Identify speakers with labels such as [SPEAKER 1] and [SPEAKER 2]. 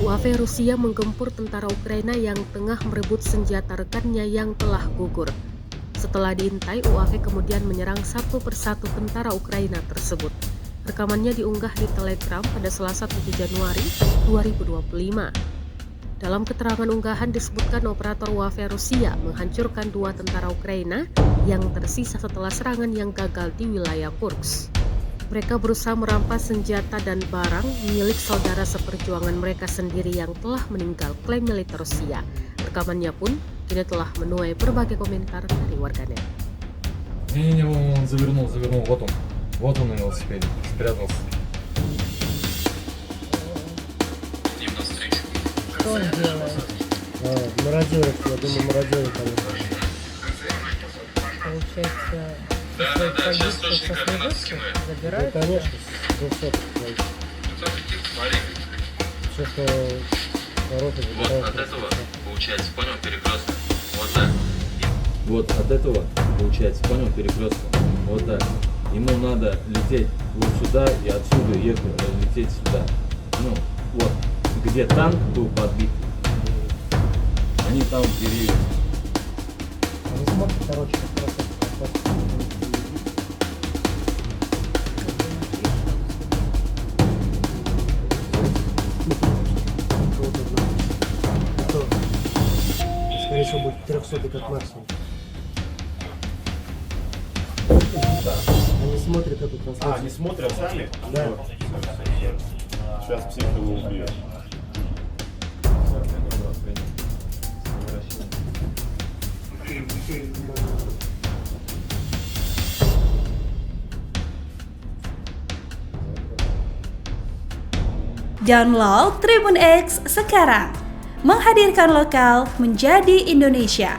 [SPEAKER 1] UAV Rusia menggempur tentara Ukraina yang tengah merebut senjata rekannya yang telah gugur. Setelah diintai, UAV kemudian menyerang satu persatu tentara Ukraina tersebut. Rekamannya diunggah di Telegram pada Selasa 7 Januari 2025. Dalam keterangan unggahan disebutkan operator UAV Rusia menghancurkan 2 tentara Ukraina yang tersisa setelah serangan yang gagal di wilayah Kursk. Mereka berusaha merampas senjata dan barang milik saudara seperjuangan mereka sendiri yang telah meninggal, klaim militer Rusia. Rekamannya pun kini telah menuai berbagai komentar dari warganet.
[SPEAKER 2] Он завернул. Вот он на велосипеде, спрятался.
[SPEAKER 3] Им навстречу.
[SPEAKER 4] Что он делает? Мародеры, я думаю, мародеры там. Получается,
[SPEAKER 3] Да, сейчас точно координаты скину.
[SPEAKER 4] ну,
[SPEAKER 1] Забирают?
[SPEAKER 4] конечно, 200.
[SPEAKER 3] Смотри,
[SPEAKER 4] Все, что ворота
[SPEAKER 3] вот
[SPEAKER 4] забирают.
[SPEAKER 3] от этого получается, понял, перекресток. Вот так.
[SPEAKER 2] Вот от этого, получается, понял, перекрестка. Вот так. Ему надо лететь вот сюда и отсюда ехать, лететь сюда. Ну, вот, где танк был подбит, они там деревья.
[SPEAKER 4] Вы смотрите, короче, как раз скорее всего, будет 300 как максимум. Они смотрят эту трансляцию.
[SPEAKER 5] Они смотрят сами?
[SPEAKER 4] Да.
[SPEAKER 5] Сейчас всех его убьют.
[SPEAKER 6] Download Tribun X sekarang, menghadirkan lokal menjadi Indonesia.